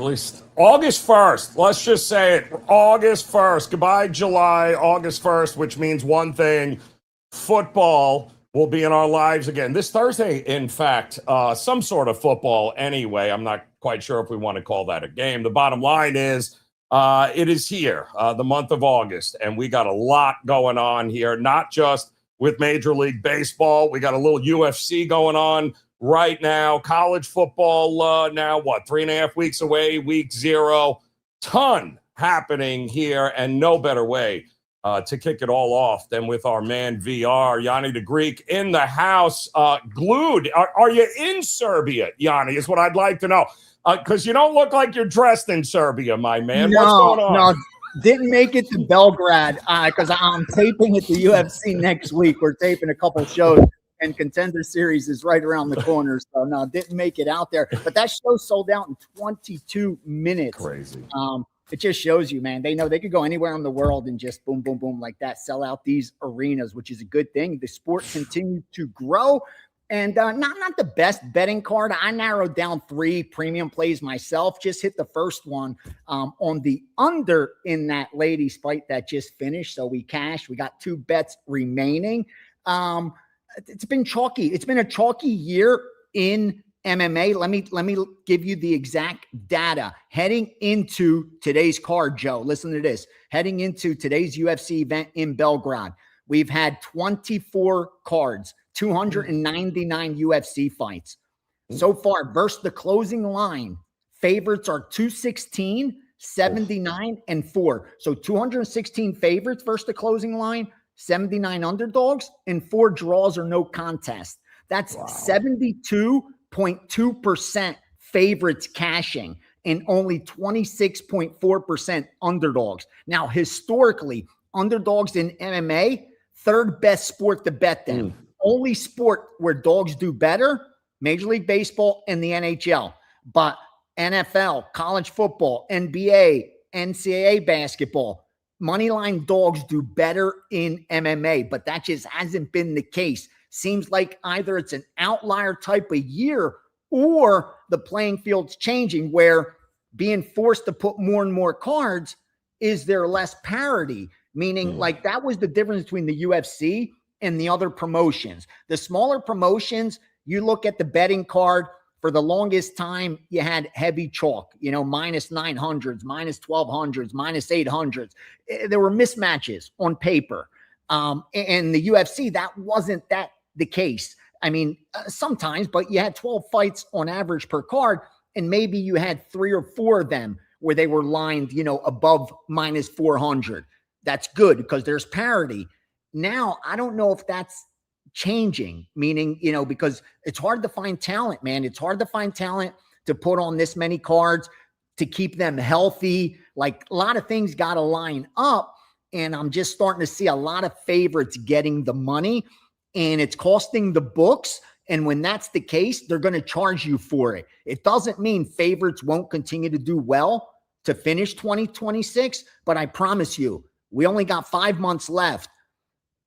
least August 1st. Let's just say it. August 1st. Goodbye, July. August 1st, which means one thing. Football will be in our lives again. This Thursday, in fact, some sort of football anyway. I'm not quite sure if we want to call that a game. The bottom line is it is here, the month of August, and we got a lot going on here, not just with Major League Baseball. We got a little UFC going on right now. College football now, 3.5 weeks away, week 0. Ton happening here, and no better way to kick it all off than with our man VR, Gianni the Greek, in the house, glued. Are you in Serbia, Gianni, is what I'd like to know. Because you don't look like you're dressed in Serbia, my man. What's going on? No, didn't make it to Belgrade because I'm taping at the UFC next week. We're taping a couple shows, and Contender Series is right around the corner. So, no, didn't make it out there. But that show sold out in 22 minutes. Crazy. It just shows you, man. They know they could go anywhere in the world and just boom, boom, boom like that, sell out these arenas, which is a good thing. The sport continues to grow. And not the best betting card. I narrowed down 3 premium plays myself. Just hit the first one on the under in that ladies fight that just finished. So we cashed. We got 2 bets remaining. It's been chalky. It's been a chalky year in MMA. Let me give you the exact data. Heading into today's card, Joe, listen to this. Heading into today's UFC event in Belgrade, we've had 24 cards. 299 UFC fights. So far, versus the closing line, favorites are 216, 79, and 4. So 216 favorites versus the closing line, 79 underdogs, and 4 draws or no contest. That's 72.2% favorites cashing and only 26.4% underdogs. Now, historically, underdogs in MMA, third best sport to bet them. Only sport where dogs do better, Major League Baseball and the NHL. But NFL, college football, NBA, NCAA basketball, moneyline dogs do better in MMA, but that just hasn't been the case. Seems like either it's an outlier type of year or the playing field's changing where being forced to put more and more cards, is there less parity? Meaning like that was the difference between the UFC and the other promotions. The smaller promotions, you look at the betting card, for the longest time, you had heavy chalk, minus 900s, minus 1200s, minus 800s. There were mismatches on paper. And the UFC, that wasn't the case. I mean, sometimes, but you had 12 fights on average per card, and maybe you had 3 or 4 of them where they were lined, above minus 400. That's good because there's parity. Now, I don't know if that's changing, meaning, because it's hard to find talent, man. It's hard to find talent to put on this many cards, to keep them healthy. Like a lot of things got to line up. And I'm just starting to see a lot of favorites getting the money, and it's costing the books. And when that's the case, they're going to charge you for it. It doesn't mean favorites won't continue to do well to finish 2026, but I promise you, we only got 5 months left.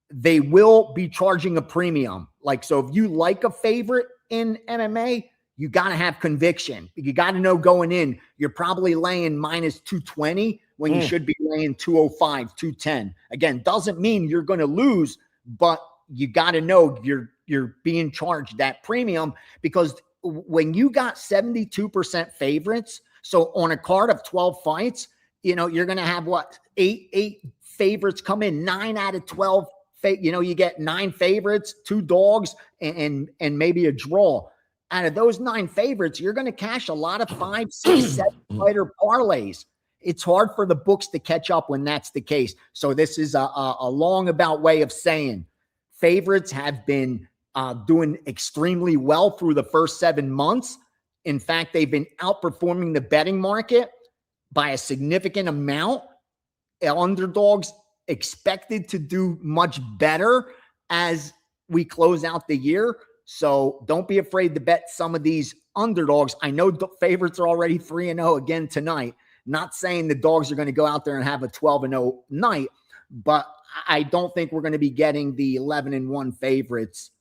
They will be charging a premium. Like, so if you like a favorite in MMA, you got to have conviction. You got to know going in, you're probably laying minus 220 when you should be laying 205, 210. Again, doesn't mean you're going to lose, but you got to know you're being charged that premium, because when you got 72% favorites, so on a card of 12 fights, you're going to have eight favorites come in, 9 out of 12. You get 9 favorites, 2 dogs, and maybe a draw. Out of those 9 favorites, you're going to cash a lot of 5, 6, 7 fighter parlays. It's hard for the books to catch up when that's the case. So this is a long about way of saying favorites have been doing extremely well through the first 7 months. In fact, they've been outperforming the betting market by a significant amount. Underdogs expected to do much better as we close out the year. So don't be afraid to bet some of these underdogs. I know the favorites are already 3-0 again tonight. Not saying the dogs are going to go out there and have a 12-0 night, but I don't think we're going to be getting the 11-1 favorites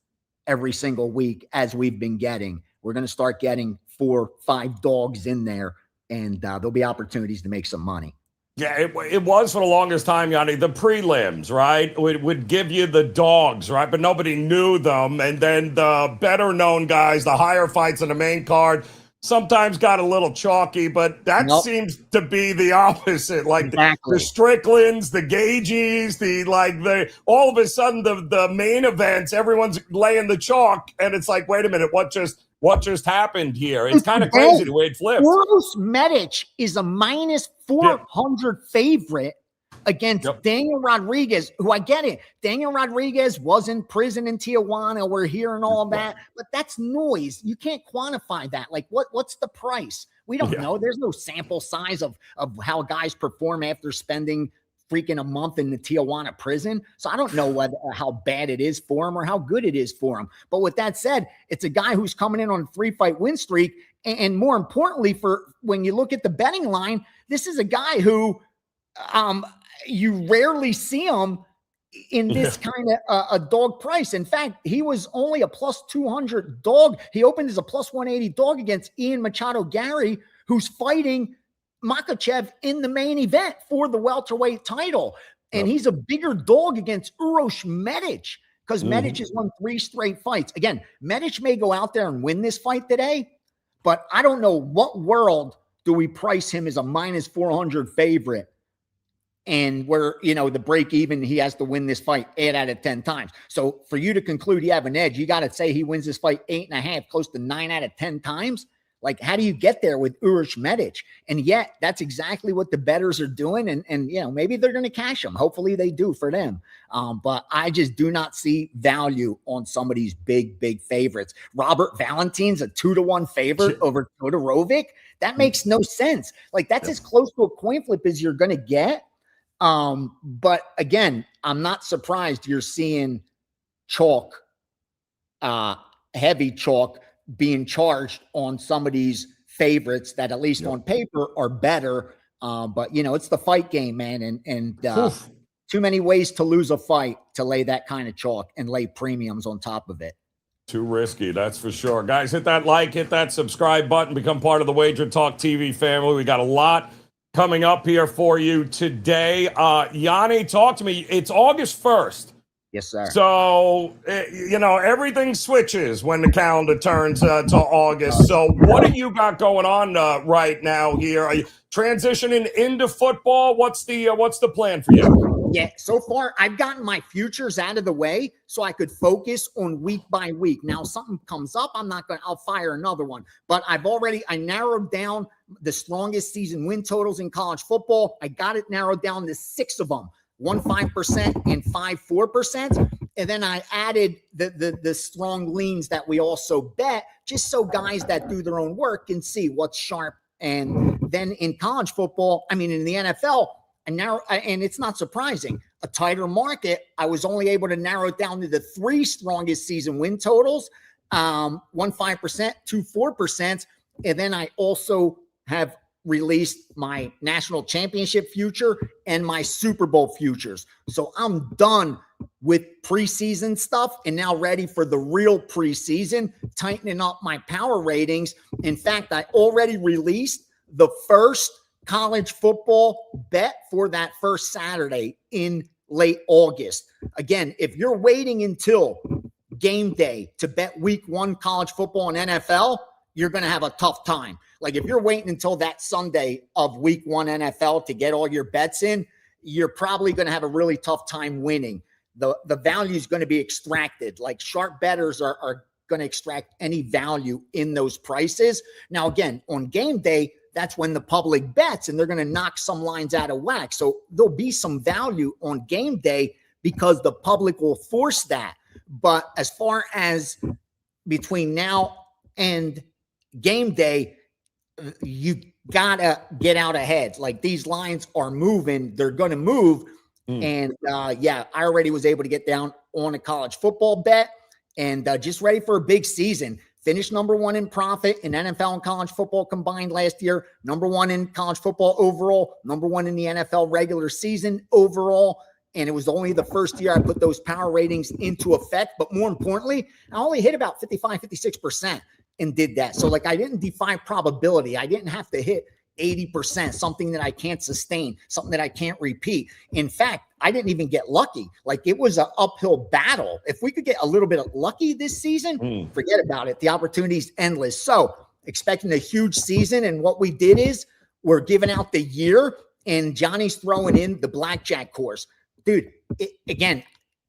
every single week as we've been getting. We're going to start getting 4, 5 dogs in there and there'll be opportunities to make some money. Yeah, it was for the longest time, Gianni. The prelims, right, would give you the dogs, right? But nobody knew them. And then the better-known guys, the higher fights on the main card, sometimes got a little chalky, but that seems to be the opposite. Like the Stricklands, the Gageys, all of a sudden the main events, everyone's laying the chalk, and it's like, wait a minute, what just happened here? It's kind of crazy the way it flipped. Uros Medic is a minus 400 favorite against Daniel Rodriguez, who I get it. Daniel Rodriguez was in prison in Tijuana. We're hearing all that, but that's noise. You can't quantify that. Like, what's the price? We don't know. There's no sample size of how guys perform after spending freaking a month in the Tijuana prison. So I don't know how bad it is for him or how good it is for him. But with that said, it's a guy who's coming in on a 3-fight win streak. And more importantly, for when you look at the betting line, this is a guy who you rarely see him in this kind of a dog price. In fact, he was only a plus 200 dog. He opened as a plus 180 dog against Ian Machado Gary, who's fighting Makhachev in the main event for the welterweight title. And he's a bigger dog against Uros Medic because Medic has won 3 straight fights. Again, Medic may go out there and win this fight today, but I don't know what world do we price him as a minus 400 favorite. And where, the break even, he has to win this fight 8 out of 10 times. So for you to conclude you have an edge, you got to say he wins this fight 8.5, close to 9 out of 10 times. Like, how do you get there with Uros Medic? And yet that's exactly what the bettors are doing. And maybe they're going to cash him. Hopefully they do for them. But I just do not see value on some of these big favorites. Robert Valentin's a 2-1 favorite over Todorovic. That makes no sense. Like, that's as close to a coin flip as you're going to get. But again, I'm not surprised you're seeing chalk, heavy chalk being charged on some of these favorites that at least on paper are better. But it's the fight game, man. And too many ways to lose a fight to lay that kind of chalk and lay premiums on top of it. Too risky, that's for sure. Guys, hit that like, hit that subscribe button, become part of the WagerTalk TV family. We got a lot coming up here for you today. Gianni, talk to me. It's August 1st. Yes, sir. So, everything switches when the calendar turns to August. So what do you got going on right now here? Are you transitioning into football? What's the plan for you? Yeah, so far I've gotten my futures out of the way so I could focus on week by week. Now, if something comes up, I'll fire another one. But I narrowed down the strongest season win totals in college football. I got it narrowed down to 6 of them. 1.5% and 5.4%. And then I added the strong leans that we also bet, just so guys that do their own work can see what's sharp. And then in college football, in the NFL, and it's not surprising, a tighter market, I was only able to narrow it down to the 3 strongest season win totals, 1.5%, 2.4%. And then I also have released my national championship future and my Super Bowl futures. So I'm done with preseason stuff and now ready for the real preseason, tightening up my power ratings. In fact, I already released the first college football bet for that first Saturday in late August. Again, if you're waiting until game day to bet week 1 college football and NFL, you're going to have a tough time. Like, if you're waiting until that Sunday of week 1 NFL to get all your bets in, you're probably going to have a really tough time winning. The value is going to be extracted. Like, sharp bettors are going to extract any value in those prices. Now, again, on game day, that's when the public bets and they're going to knock some lines out of whack. So there'll be some value on game day because the public will force that. But as far as between now and game day, you gotta get out ahead. Like, these lines are moving, they're gonna move. And I already was able to get down on a college football bet and just ready for a big season. Finished number 1 in profit in NFL and college football combined last year, number 1 in college football overall, number 1 in the NFL regular season overall. And it was only the first year I put those power ratings into effect. But more importantly, I only hit about 55, 56%. And did that. So, like, I didn't defy probability. I didn't have to hit 80%, something that I can't sustain, something that I can't repeat. In fact, I didn't even get lucky. Like, it was an uphill battle. If we could get a little bit of lucky this season, forget about it. The opportunity's endless. So expecting a huge season. And what we did is we're giving out the year, and Johnny's throwing in the blackjack course. Dude, again,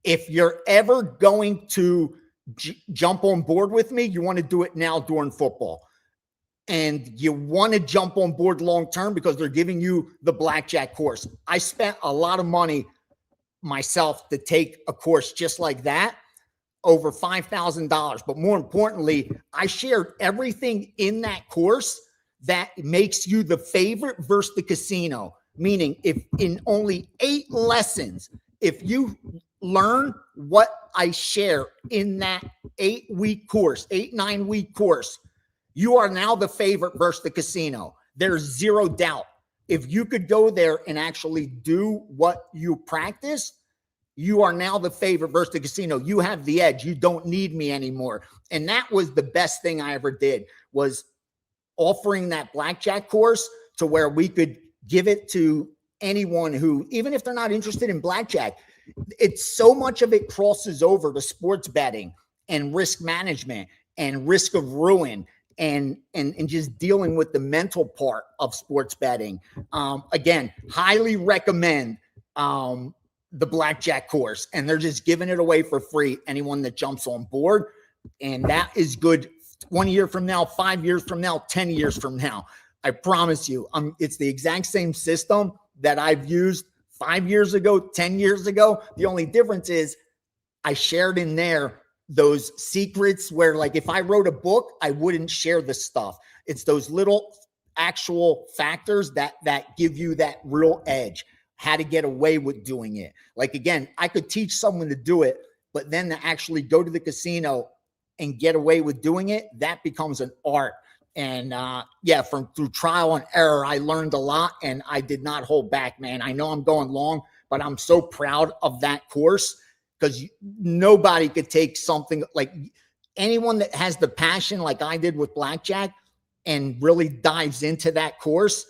if you're ever going to jump on board with me, you want to do it now during football. And you want to jump on board long-term because they're giving you the blackjack course. I spent a lot of money myself to take a course just like that, over $5,000. But more importantly, I shared everything in that course that makes you the favorite versus the casino. Meaning, if in only 8 lessons, if you learn what I share in that 8-week course, 9-week course, you are now the favorite versus the casino. There's zero doubt. If you could go there and actually do what you practice, you are now the favorite versus the casino. You have the edge. You don't need me anymore. And that was the best thing I ever did, was offering that blackjack course to where we could give it to anyone who, even if they're not interested in blackjack, it's so much of it crosses over to sports betting and risk management and risk of ruin and just dealing with the mental part of sports betting. Again, highly recommend the blackjack course, and they're just giving it away for free. Anyone that jumps on board, and that is good 1 year from now, 5 years from now, 10 years from now. I promise you, it's the exact same system that I've used 5 years ago, 10 years ago. The only difference is I shared in there those secrets where, like, if I wrote a book, I wouldn't share the stuff. It's those little actual factors that give you that real edge, how to get away with doing it. Like, again, I could teach someone to do it, but then to actually go to the casino and get away with doing it, that becomes an art. And through trial and error, I learned a lot, and I did not hold back, man. I know I'm going long, but I'm so proud of that course, because nobody could take something like anyone that has the passion like I did with blackjack and really dives into that course.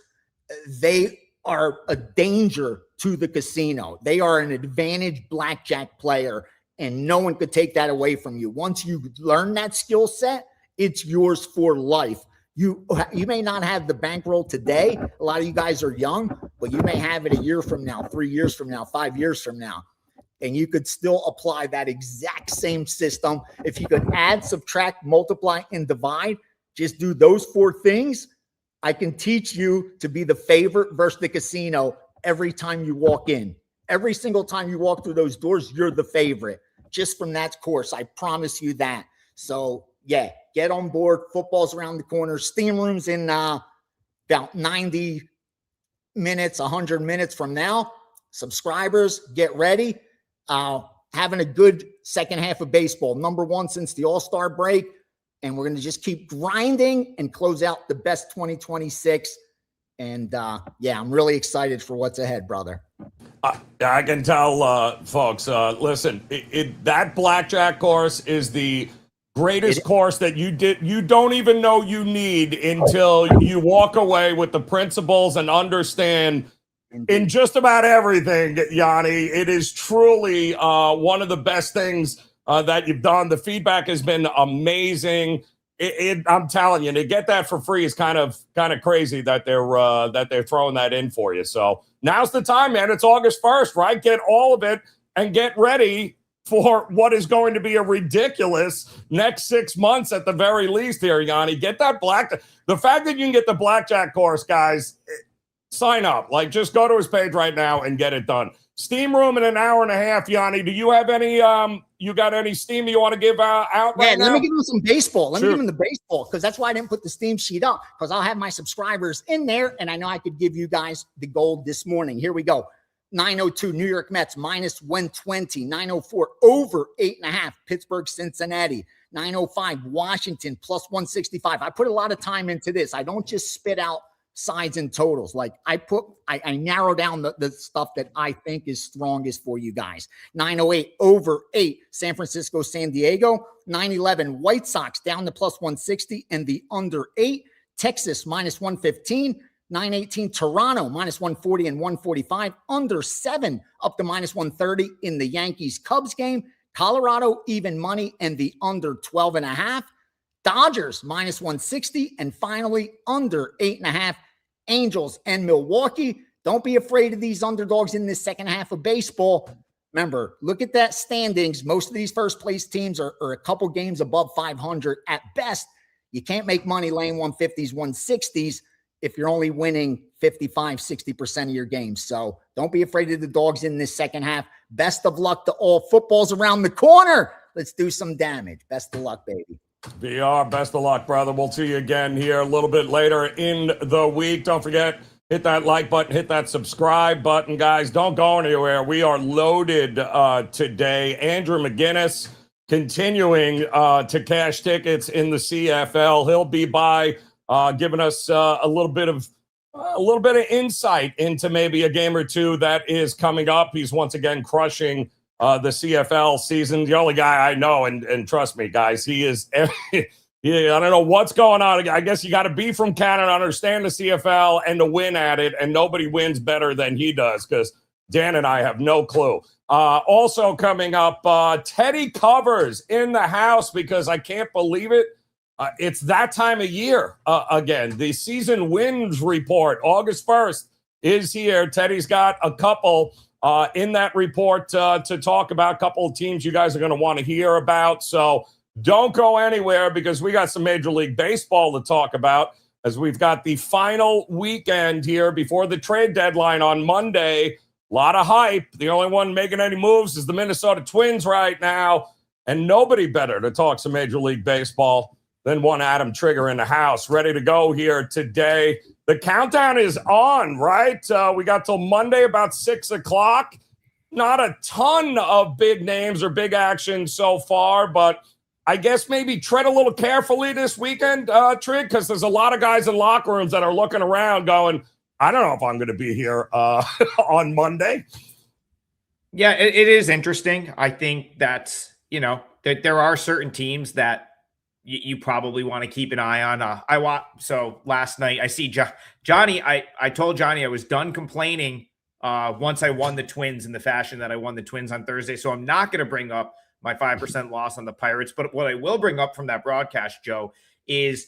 They are a danger to the casino. They are an advantage blackjack player, and no one could take that away from you. Once you learn that skill set, it's yours for life. You may not have the bankroll today. A lot of you guys are young, but you may have it a year from now, 3 years from now, 5 years from now. And you could still apply that exact same system. If you could add, subtract, multiply, and divide, just do those 4 things. I can teach you to be the favorite versus the casino every time you walk in. Every single time you walk through those doors, you're the favorite. Just from that course, I promise you that. So, yeah, get on board. Football's around the corner. Steam Room's in about 90 minutes, 100 minutes from now. Subscribers, get ready. Having a good second half of baseball. Number 1 since the All-Star break. And we're going to just keep grinding and close out the best 2026. And, I'm really excited for what's ahead, brother. I can tell, folks, listen, that blackjack course is the greatest course that you don't even know you need until you walk away with the principles and understand in just about everything, Gianni. It is truly one of the best things that you've done. The feedback has been amazing. I'm telling you, to get that for free is kind of crazy that they're throwing that in for you. So now's the time, man. It's August 1st, right? Get all of it and get ready for what is going to be a ridiculous next 6 months at the very least here, Gianni. Get that the fact that you can get the blackjack course, guys, sign up. Like, just go to his page right now and get it done. Steam Room in an hour and a half, Gianni. Do you have any you got any steam that you want to give out right now? Let me give him some baseball. Let me give him the baseball, because that's why I didn't put the steam sheet up, because I'll have my subscribers in there, and I know I could give you guys the gold this morning. Here we go. 902 New York Mets minus 120. 904 over 8.5 Pittsburgh Cincinnati. 905 Washington plus 165. I put a lot of time into this. I don't just spit out sides and totals. Like, I narrow down the stuff that I think is strongest for you guys. 908 over 8 San Francisco San Diego. 911 White Sox down to plus 160 and the under 8. Texas minus 115. 918 Toronto, minus 140 and 145. Under 7 up to minus 130 in the Yankees-Cubs game. Colorado, even money, and the under 12.5. Dodgers, minus 160. And finally, under 8.5. Angels and Milwaukee. Don't be afraid of these underdogs in this second half of baseball. Remember, look at that standings. Most of these first-place teams are a couple games above 500 at best. You can't make money laying 150s, 160s if you're only winning 55, 60% of your games. So don't be afraid of the dogs in this second half. Best of luck to all. Football's around the corner. Let's do some damage. Best of luck, baby. VR, best of luck, brother. We'll see you again here a little bit later in the week. Don't forget, hit that like button, hit that subscribe button, guys. Don't go anywhere. We are loaded today. Andrew McInnis continuing to cash tickets in the CFL. He'll be by giving us a little bit of insight into maybe a game or two that is coming up. He's once again crushing the CFL season. The only guy I know, and trust me, guys, he is. Yeah, I don't know what's going on. I guess you got to be from Canada, understand the CFL, and to win at it. And nobody wins better than he does, because Dan and I have no clue. Also coming up, Teddy Covers in the house, because I can't believe it. It's that time of year again. The season wins report, August 1st, is here. Teddy's got a couple in that report to talk about, a couple of teams you guys are going to want to hear about. So don't go anywhere, because we got some Major League Baseball to talk about, as we've got the final weekend here before the trade deadline on Monday. A lot of hype. The only one making any moves is the Minnesota Twins right now, and nobody better to talk some Major League Baseball than one Adam Trigger in the house, ready to go here today. The countdown is on, right? We got till Monday about 6 o'clock. Not a ton of big names or big action so far, but I guess maybe tread a little carefully this weekend, Trig, because there's a lot of guys in locker rooms that are looking around going, I don't know if I'm going to be here on Monday. Yeah, it is interesting. I think that's, that there are certain teams that you probably want to keep an eye on. So last night I see Johnny. I told Johnny I was done complaining once I won the Twins in the fashion that I won the Twins on Thursday. So I'm not going to bring up my 5% loss on the Pirates. But what I will bring up from that broadcast, Joe, is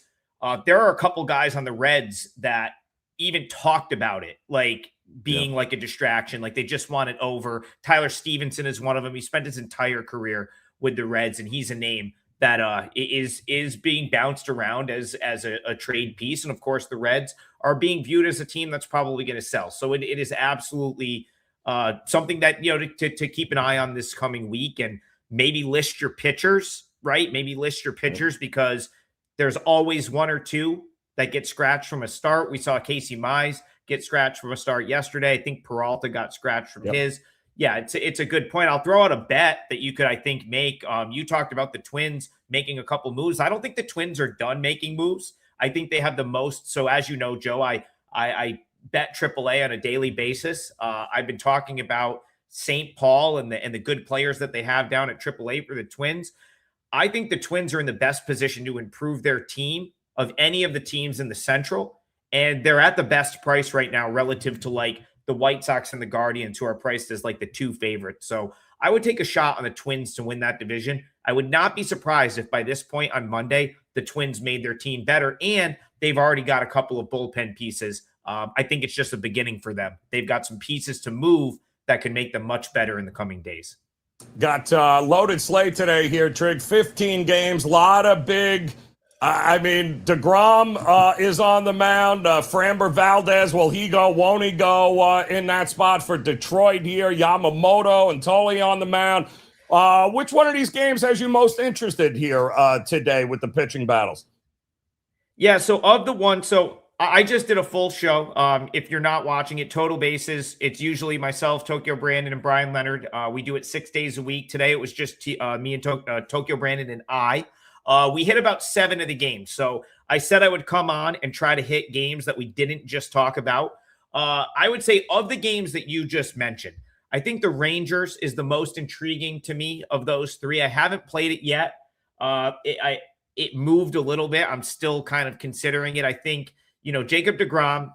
there are a couple guys on the Reds that even talked about it, like being like a distraction, like they just want it over. Tyler Stevenson is one of them. He spent his entire career with the Reds, and he's a name that is being bounced around as a trade piece. And of course, the Reds are being viewed as a team that's probably going to sell. So it is absolutely something that, to keep an eye on this coming week, and maybe list your pitchers, right? Maybe list your pitchers, because there's always one or two that get scratched from a start. We saw Casey Mize get scratched from a start yesterday. I think Peralta got scratched from his. Yeah, it's a good point. I'll throw out a bet that you could, I think, make. You talked about the Twins making a couple moves. I don't think the Twins are done making moves. I think they have the most. So as you know, Joe, I bet AAA on a daily basis. I've been talking about St. Paul and the good players that they have down at AAA for the Twins. I think the Twins are in the best position to improve their team of any of the teams in the Central. And they're at the best price right now relative to like the White Sox and the Guardians, who are priced as like the two favorites. So I would take a shot on the Twins to win that division. I would not be surprised if by this point on Monday, the Twins made their team better, and they've already got a couple of bullpen pieces. I think it's just a beginning for them. They've got some pieces to move that can make them much better in the coming days. Got loaded slate today here, Trig. 15 games, a lot of big. DeGrom is on the mound. Framber Valdez, will he go? Won't he go in that spot for Detroit here? Yamamoto and Tolley on the mound. Which one of these games has you most interested here today with the pitching battles? Yeah, so of the one, I just did a full show. If you're not watching it, Total Bases, it's usually myself, Tokyo Brandon, and Brian Leonard. We do it 6 days a week. Today it was just me and Tokyo Brandon and I. We hit about 7 of the games. So I said I would come on and try to hit games that we didn't just talk about. I would say of the games that you just mentioned, I think the Rangers is the most intriguing to me of those three. I haven't played it yet. It moved a little bit. I'm still kind of considering it. I think, Jacob deGrom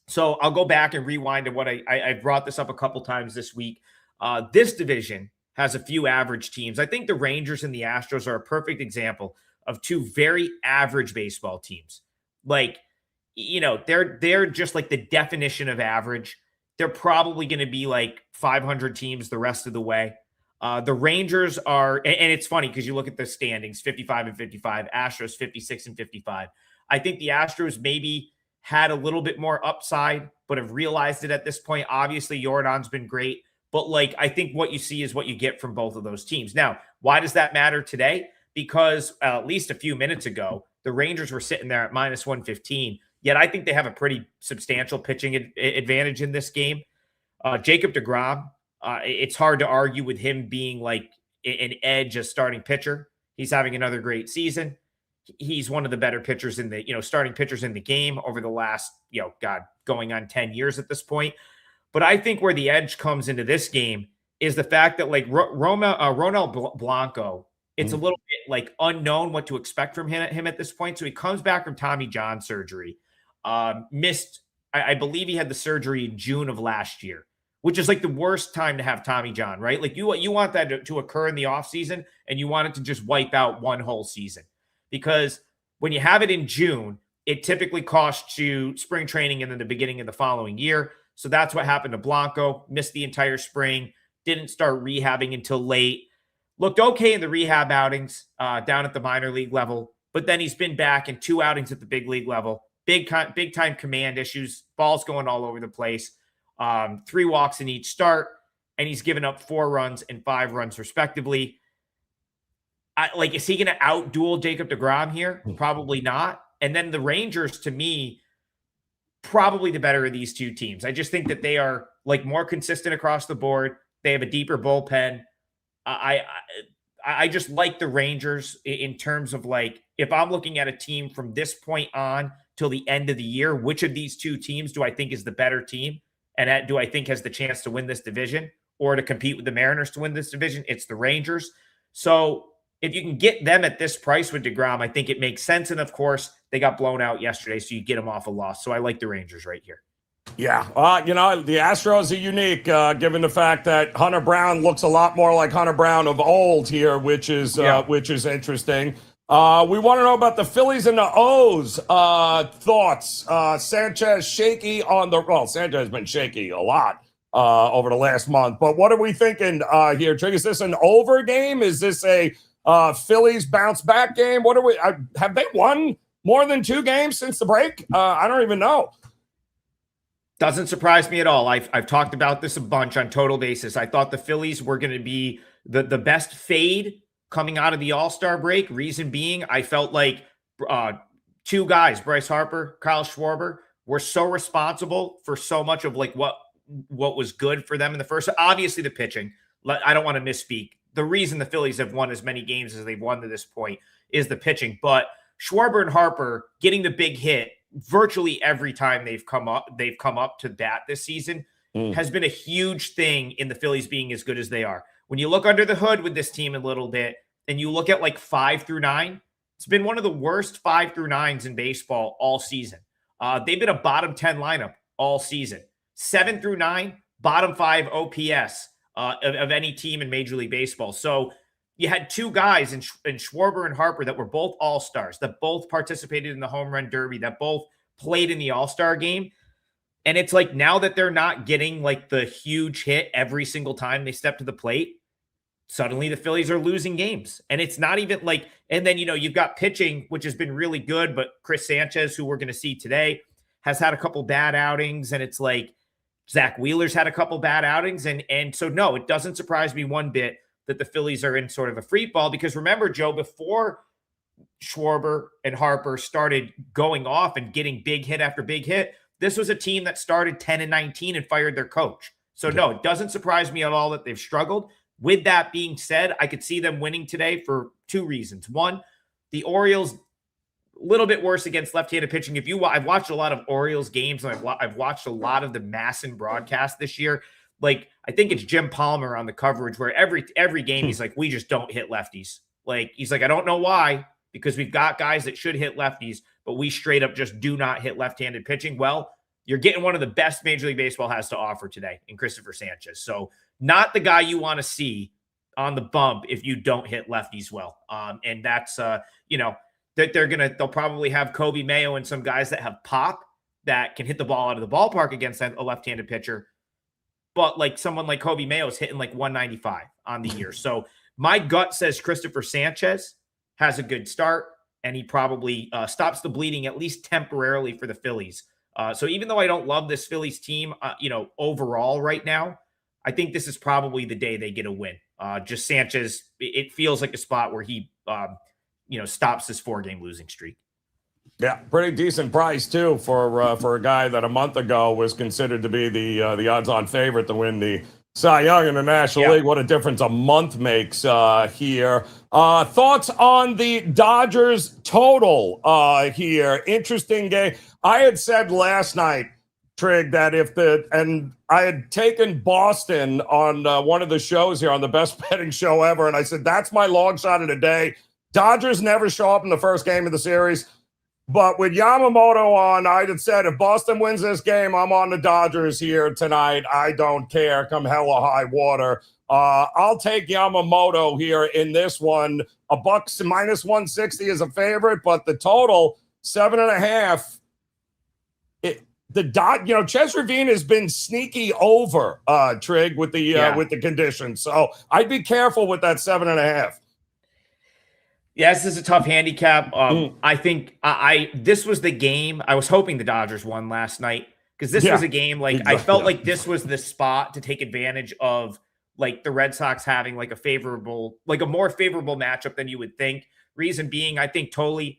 So I'll go back and rewind to what I brought this up a couple times this week. This division has a few average teams. I think the Rangers and the Astros are a perfect example of two very average baseball teams. Like, they're just like the definition of average. They're probably going to be like 500 teams the rest of the way. The Rangers are, and it's funny because you look at the standings, 55 and 55, Astros 56 and 55. I think the Astros maybe had a little bit more upside, but have realized it at this point. Obviously, Jordan's been great, but like, I think what you see is what you get from both of those teams. Now, why does that matter today? Because at least a few minutes ago, the Rangers were sitting there at minus 115. Yet I think they have a pretty substantial pitching advantage in this game. Jacob deGrom, it's hard to argue with him being like an edge as starting pitcher. He's having another great season. He's one of the better pitchers in the, starting pitchers in the game over the last, going on 10 years at this point. But I think where the edge comes into this game is the fact that like Ronel Blanco, it's a little bit like unknown what to expect from him at this point. So he comes back from Tommy John surgery, missed, I believe he had the surgery in June of last year, which is like the worst time to have Tommy John, right? Like you want that to occur in the offseason, and you want it to just wipe out one whole season. Because when you have it in June, it typically costs you spring training and then the beginning of the following year. So that's what happened to Blanco. Missed the entire spring, didn't start rehabbing until late. Looked okay in the rehab outings down at the minor league level, but then he's been back in 2 outings at the big league level. Big time command issues, balls going all over the place. 3 walks in each start, and he's given up 4 runs and 5 runs respectively. Is he going to out-duel Jacob deGrom here? Probably not. And then the Rangers, to me, probably the better of these two teams. I just think that they are like more consistent across the board. They have a deeper bullpen. I just like the Rangers in terms of like, if I'm looking at a team from this point on till the end of the year, which of these two teams do I think is the better team? And do I think has the chance to win this division or to compete with the Mariners to win this division? It's the Rangers. So if you can get them at this price with deGrom, I think it makes sense. And of course, they got blown out yesterday, so you get them off a loss. So I like the Rangers right here. Yeah. The Astros are unique, given the fact that Hunter Brown looks a lot more like Hunter Brown of old here, which is interesting. We want to know about the Phillies and the O's thoughts. Sanchez shaky Sanchez has been shaky a lot over the last month. But what are we thinking here, Trig? Is this an over game? Is this a Phillies bounce back game? What are we? Have they won more than 2 games since the break? I don't even know. Doesn't surprise me at all. I've talked about this a bunch on Total Basis. I thought the Phillies were going to be the best fade coming out of the All-Star break. Reason being, I felt like 2 guys, Bryce Harper, Kyle Schwarber, were so responsible for so much of like what was good for them in the first. Obviously, the pitching. I don't want to misspeak. The reason the Phillies have won as many games as they've won to this point is the pitching. But Schwarber and Harper getting the big hit virtually every time they've come up to bat this season has been a huge thing in the Phillies being as good as they are. When you look under the hood with this team a little bit and you look at like 5 through 9, it's been one of the worst 5 through 9s in baseball all season. They've been a bottom 10 lineup all season. 7 through 9, bottom 5 OPS of any team in Major League Baseball. So you had 2 guys in Schwarber and Harper that were both all-stars, that both participated in the home run derby, that both played in the all-star game. And it's like now that they're not getting like the huge hit every single time they step to the plate, suddenly the Phillies are losing games. And it's not even like, and then, you've got pitching, which has been really good, but Chris Sanchez, who we're going to see today, has had a couple bad outings. And it's like Zach Wheeler's had a couple bad outings. And so, no, it doesn't surprise me one bit that the Phillies are in sort of a free fall, because remember, Joe, before Schwarber and Harper started going off and getting big hit after big hit, this was a team that started 10-19 and fired their coach. So no, it doesn't surprise me at all that they've struggled. With that being said, I could see them winning today for 2 reasons. One, the Orioles, a little bit worse against left-handed pitching. I've watched a lot of Orioles games, and I've watched a lot of the Masson broadcast this year. Like, I think it's Jim Palmer on the coverage where every game he's like, we just don't hit lefties. Like, he's like, I don't know why, because we've got guys that should hit lefties, but we straight up just do not hit left-handed pitching. Well, you're getting one of the best Major League Baseball has to offer today in Christopher Sanchez. So not the guy you want to see on the bump if you don't hit lefties well. And that's, you know, that they'll probably have Kobe Mayo and some guys that have pop that can hit the ball out of the ballpark against a left-handed pitcher. But like someone like Kobe Mayo is hitting like 195 on the year. So my gut says Christopher Sanchez has a good start, and he probably stops the bleeding at least temporarily for the Phillies. So even though I don't love this Phillies team, you know, overall right now, I think this is probably the day they get a win. Just Sanchez, it feels like a spot where he, you know, stops this 4-game losing streak. Yeah, pretty decent price too for a guy that a month ago was considered to be the odds-on favorite to win the Cy Young in the National League. What a difference a month makes here. Thoughts on the Dodgers total here? Interesting game. I had said last night, Trig, that and I had taken Boston on one of the shows here on the best betting show ever, and I said that's my long shot of the day. Dodgers never show up in the first game of the series. But with Yamamoto on, I had said if Boston wins this game, I'm on the Dodgers here tonight. I don't care. Come hell or high water. I'll take Yamamoto here in this one. A buck minus 160 is a favorite, but the total 7.5. Ches Ravine has been sneaky over Trig with the conditions, so I'd be careful with that 7.5. Yeah, this is a tough handicap. I think this was the game. I was hoping the Dodgers won last night because this was a game I felt like this was the spot to take advantage of like the Red Sox having like a more favorable matchup than you would think. Reason being, I think Tolle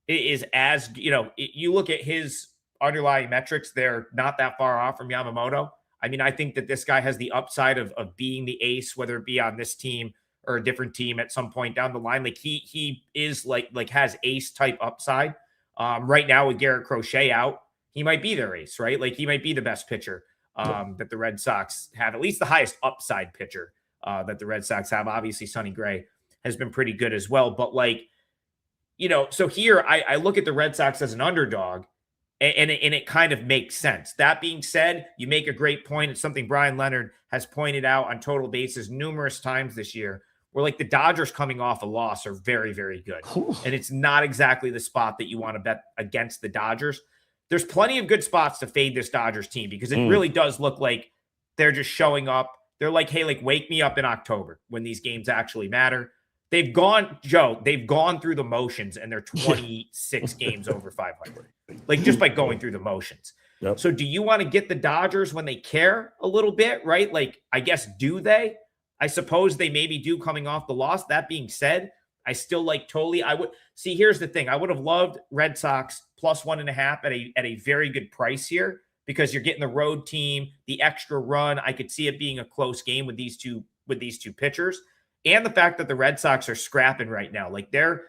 is as, you know, you look at his underlying metrics, they're not that far off from Yamamoto. I mean, I think that this guy has the upside of being the ace, whether it be on this team or a different team at some point down the line. Like he is like has ace type upside. Right now with Garrett Crochet out, he might be their ace, right? Like he might be the best pitcher that the Red Sox have, at least the highest upside pitcher that the Red Sox have. Obviously Sonny Gray has been pretty good as well. But like, you know, so here I look at the Red Sox as an underdog and it kind of makes sense. That being said, you make a great point. It's something Brian Leonard has pointed out on Total Bases numerous times this year, where like the Dodgers coming off a loss are very, very good. And it's not exactly the spot that you want to bet against the Dodgers. There's plenty of good spots to fade this Dodgers team because it really does look like they're just showing up. They're like, hey, like wake me up in October when these games actually matter. They've gone through the motions and they're 26 games over 500, like just by going through the motions. Yep. So do you want to get the Dodgers when they care a little bit, right? Like, I guess, do they? I suppose they maybe do coming off the loss. That being said, I still like Tolle. I would see, here's the thing. I would have loved Red Sox plus 1.5 at a very good price here because you're getting the road team, the extra run. I could see it being a close game with these two pitchers, and the fact that the Red Sox are scrapping right now. Like they're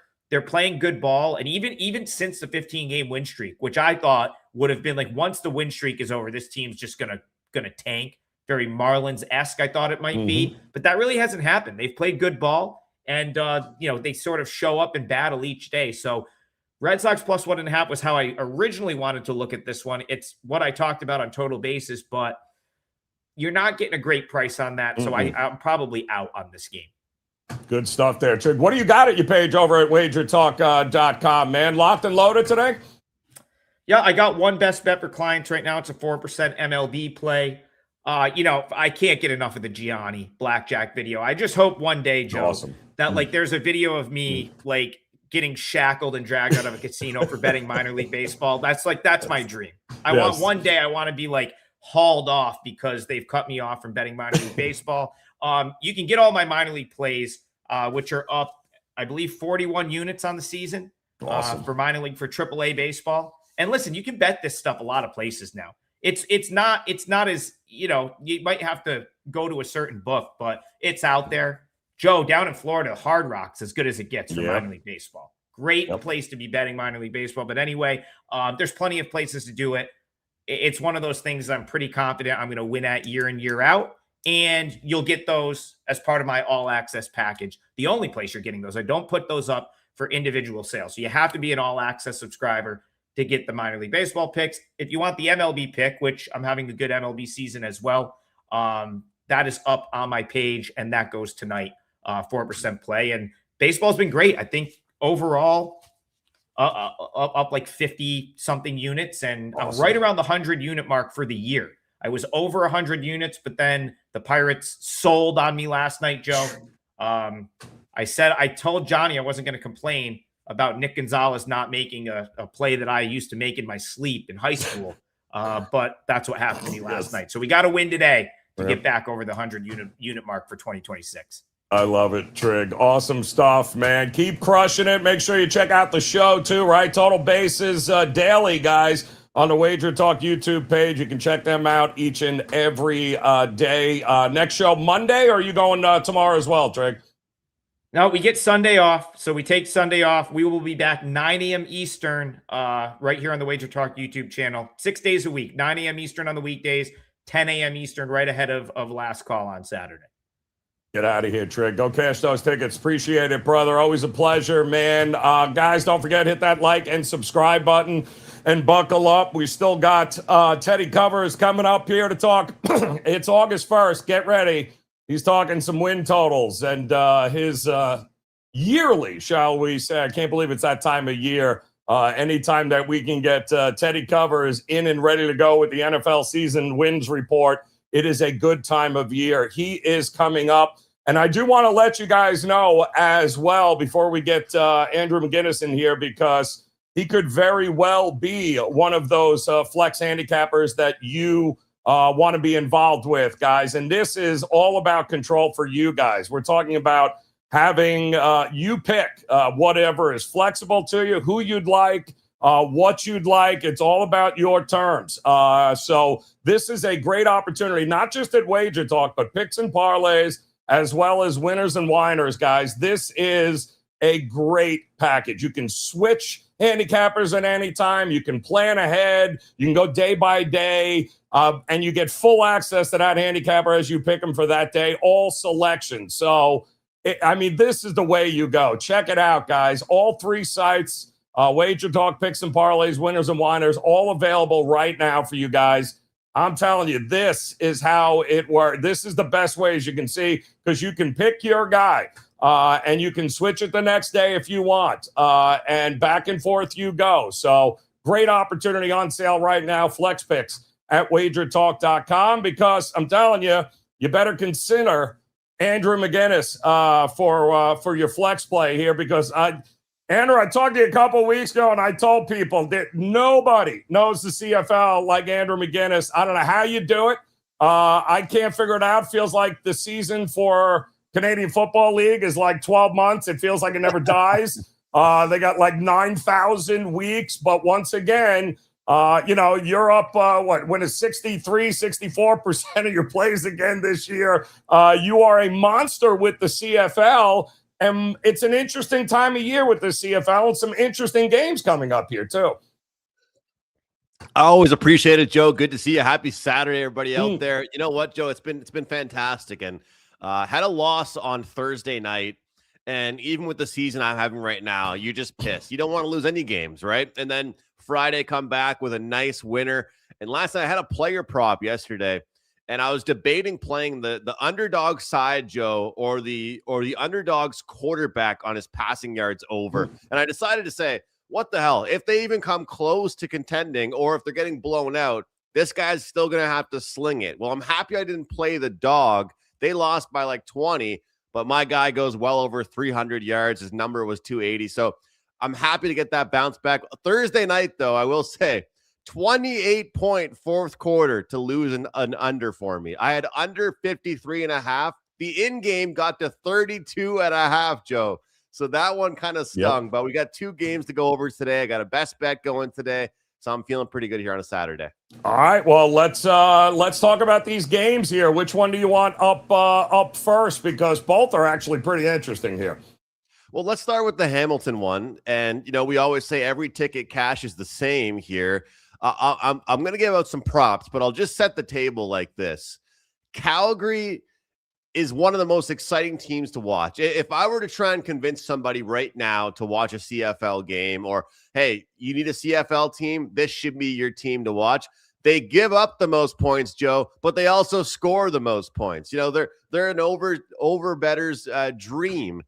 playing good ball. And even since the 15-game win streak, which I thought would have been like, once the win streak is over, this team's just gonna tank. Very Marlins-esque, I thought it might be, but that really hasn't happened. They've played good ball, and you know, they sort of show up and battle each day. So Red Sox plus 1.5 was how I originally wanted to look at this one. It's what I talked about on Total Basis, but you're not getting a great price on that. So I'm probably out on this game. Good stuff there, Trig. What do you got at your page over at WagerTalk.com, man? Locked and loaded today? Yeah, I got one best bet for clients right now. It's a 4% MLB play. You know, I can't get enough of the Gianni blackjack video. I just hope one day, Joe, that like there's a video of me like getting shackled and dragged out of a casino for betting minor league baseball. That's my dream. I want one day I want to be like hauled off because they've cut me off from betting minor league baseball. You can get all my minor league plays, which are up, I believe, 41 units on the season for minor league for AAA baseball. And listen, you can bet this stuff a lot of places now. It's not as, you know, you might have to go to a certain book, but it's out there. Joe, down in Florida, Hard Rock's as good as it gets for minor league baseball. Great place to be betting minor league baseball. But anyway, there's plenty of places to do it. It's one of those things I'm pretty confident I'm going to win at year in, year out. And you'll get those as part of my all access package. The only place you're getting those, I don't put those up for individual sales. So you have to be an all access subscriber to get the minor league baseball picks. If you want the MLB pick, which I'm having a good MLB season as well, that is up on my page, and that goes tonight, 4% play. And baseball's been great. I think overall, up like 50-something units, and Awesome. I'm right around the 100-unit mark for the year. I was over 100 units, but then the Pirates sold on me last night, Joe. I told Johnny I wasn't going to complain about Nick Gonzalez not making a play that I used to make in my sleep in high school. But that's what happened to me last night. So we got to win today to get back over the 100-unit mark for 2026. I love it, Trig. Awesome stuff, man. Keep crushing it. Make sure you check out the show, too, right? Total Bases Daily, guys, on the Wager Talk YouTube page. You can check them out each and every day. Next show Monday, or are you going tomorrow as well, Trig? No, we get Sunday off, so we take Sunday off. We will be back 9 a.m. Eastern right here on the Wager Talk YouTube channel, 6 days a week, 9 a.m. Eastern on the weekdays, 10 a.m. Eastern right ahead of last call on Saturday. Get out of here, Trig. Go cash those tickets. Appreciate it, brother. Always a pleasure, man. Guys, don't forget, hit that like and subscribe button and buckle up. We still got Teddy Covers coming up here to talk. It's August 1st. Get ready. He's talking some win totals and his yearly, shall we say. I can't believe it's that time of year. Anytime that we can get Teddy Covers in and ready to go with the NFL season wins report, it is a good time of year. He is coming up. And I do want to let you guys know as well before we get Andrew McInnis in here, because he could very well be one of those flex handicappers that you want to be involved with, guys. And this is all about control for you guys. We're talking about having you pick whatever is flexible to you, who you'd like, what you'd like. It's all about your terms. So this is a great opportunity, not just at Wager Talk, but picks and parlays, as well as winners and whiners, guys. This is a great package. You can switch handicappers at any time. You can plan ahead. You can go day by day, and you get full access to that handicapper as you pick them for that day, all selections. So, this is the way you go. Check it out, guys. All three sites, Wager Talk, picks and parlays, winners and whiners, all available right now for you guys. I'm telling you, this is how it works. This is the best way, as you can see, because you can pick your guy and you can switch it the next day if you want. And back and forth you go. So great opportunity on sale right now. Flex picks at wagertalk.com, because I'm telling you, you better consider Andrew McInnis for your flex play here, because Andrew, I talked to you a couple of weeks ago, and I told people that nobody knows the CFL like Andrew McInnis. I don't know how you do it. I can't figure it out. Feels like the season for Canadian Football League is like 12 months. It feels like it never dies. They got like 9,000 weeks. But once again, you're up, when it's 63, 64% of your plays again this year. You are a monster with the CFL. And it's an interesting time of year with the CFL, and some interesting games coming up here, too. I always appreciate it, Joe. Good to see you. Happy Saturday, everybody out there. You know what, Joe? It's been fantastic. And had a loss on Thursday night. And even with the season I'm having right now, you're just pissed. You don't want to lose any games, right? And then Friday, come back with a nice winner. And last night, I had a player prop yesterday. And I was debating playing the underdog side, Joe, or the underdog's quarterback on his passing yards over. And I decided to say, what the hell? If they even come close to contending, or if they're getting blown out, this guy's still going to have to sling it. Well, I'm happy I didn't play the dog. They lost by like 20, but my guy goes well over 300 yards. His number was 280. So I'm happy to get that bounce back. Thursday night, though, I will say, 28-point fourth quarter to lose an under for me. I had under 53.5. The in-game got to 32.5, Joe. So that one kind of stung, but we got two games to go over today. I got a best bet going today, so I'm feeling pretty good here on a Saturday. All right, well, let's talk about these games here. Which one do you want up first? Because both are actually pretty interesting here. Well, let's start with the Hamilton one. And, we always say every ticket cash is the same here. I'm going to give out some props, but I'll just set the table like this. Calgary is one of the most exciting teams to watch. If I were to try and convince somebody right now to watch a CFL game, or, hey, you need a CFL team, this should be your team to watch. They give up the most points, Joe, but they also score the most points. You know, they're an over bettor's dream.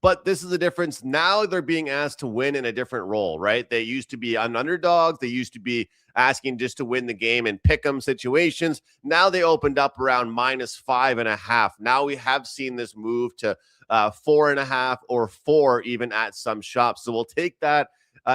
But this is the difference. Now they're being asked to win in a different role, right? They used to be an underdog. They used to be asking just to win the game in pick'em situations. Now they opened up around -5.5. Now we have seen this move to 4.5 or 4 even at some shops. So we'll take that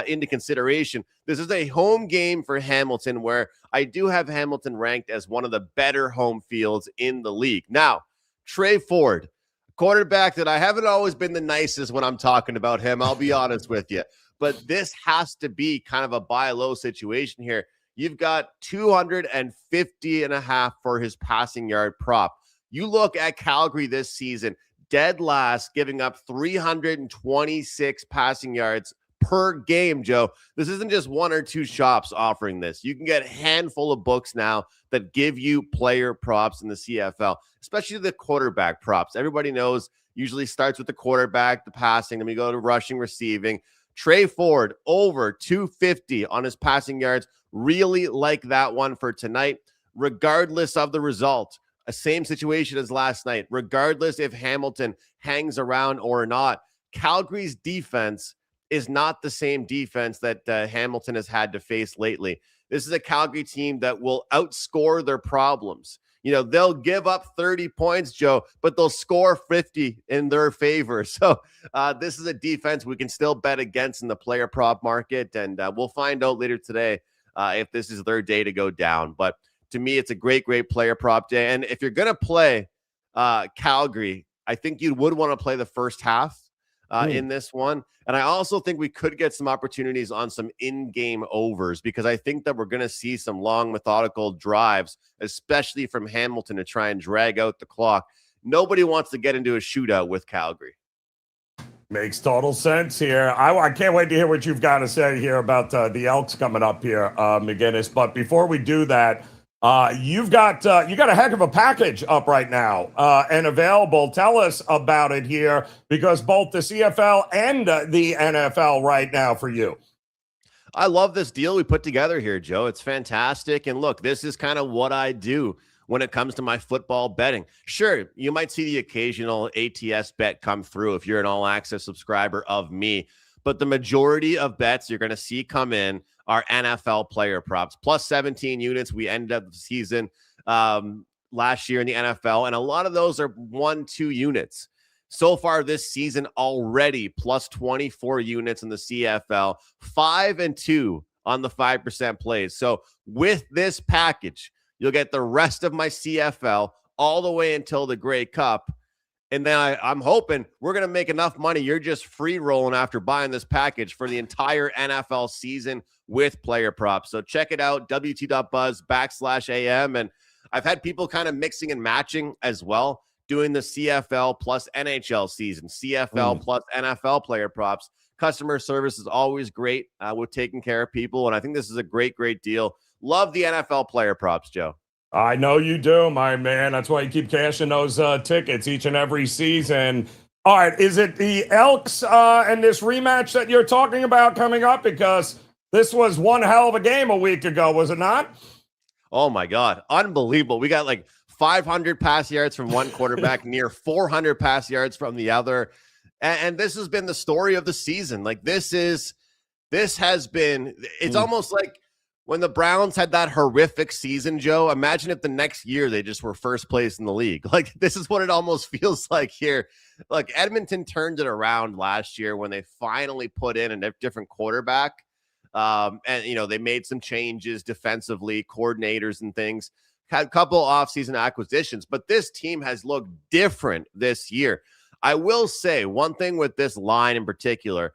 into consideration. This is a home game for Hamilton, where I do have Hamilton ranked as one of the better home fields in the league. Now, Trey Ford, quarterback that I haven't always been the nicest when I'm talking about him, I'll be honest with you. But this has to be kind of a buy low situation here. You've got 250.5 for his passing yard prop. You look at Calgary this season, dead last, giving up 326 passing yards per game, Joe. This isn't just one or two shops offering this. You can get a handful of books now that give you player props in the CFL, especially the quarterback props. Everybody knows usually starts with the quarterback, the passing, then we go to rushing, receiving. Trey Ford over 250 on his passing yards. Really like that one for tonight, regardless of the result. A same situation as last night, regardless if Hamilton hangs around or not. Calgary's defense is not the same defense that Hamilton has had to face lately. This is a Calgary team that will outscore their problems. You know, they'll give up 30 points, Joe, but they'll score 50 in their favor. So this is a defense we can still bet against in the player prop market, and we'll find out later today if this is their day to go down. But to me, it's a great player prop day. And if you're going to play Calgary, I think you would want to play the first half in this one. And I also think we could get some opportunities on some in-game overs, because I think that we're going to see some long, methodical drives, especially from Hamilton, to try and drag out the clock. Nobody wants to get into a shootout with Calgary. Makes total sense here. I can't wait to hear what you've got to say here about the Elks coming up here, McInnis. But before we do that, you got a heck of a package up right now and available. Tell us about it here, because both the CFL and the NFL right now for you. I love this deal we put together here, Joe. It's fantastic. And look, this is kind of what I do when it comes to my football betting. Sure, you might see the occasional ATS bet come through if you're an all access subscriber of me, but the majority of bets you're going to see come in are NFL player props, plus 17 units. We ended up the season last year in the NFL, and a lot of those are 1-2 units. So far this season already, plus 24 units in the CFL, 5-2 on the 5% plays. So with this package, you'll get the rest of my CFL all the way until the Grey Cup. And then I'm hoping we're going to make enough money. You're just free rolling after buying this package for the entire NFL season with player props. So check it out, wt.buzz/AM. And I've had people kind of mixing and matching as well, doing the CFL plus NHL season, CFL plus NFL player props. Customer service is always great with taking care of people. And I think this is a great deal. Love the NFL player props, Joe. I know you do, my man. That's why you keep cashing those tickets each and every season. All right, is it the Elks and this rematch that you're talking about coming up? Because this was one hell of a game a week ago, was it not? Oh, my God. Unbelievable. We got like 500 pass yards from one quarterback, near 400 pass yards from the other. And this has been the story of the season. Like it's almost like when the Browns had that horrific season, Joe. Imagine if the next year they just were first place in the league. Like, this is what it almost feels like here. Like, Edmonton turned it around last year when they finally put in a different quarterback. And, you know, they made some changes defensively, coordinators and things. Had a couple offseason acquisitions, but this team has looked different this year. I will say one thing with this line in particular.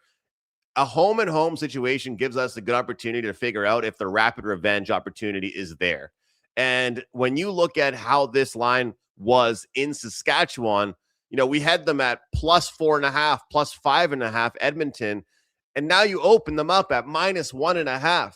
A home and home situation gives us a good opportunity to figure out if the rapid revenge opportunity is there. And when you look at how this line was in Saskatchewan, you know, we had them at plus 4.5, plus 5.5 Edmonton. And now you open them up at minus 1.5.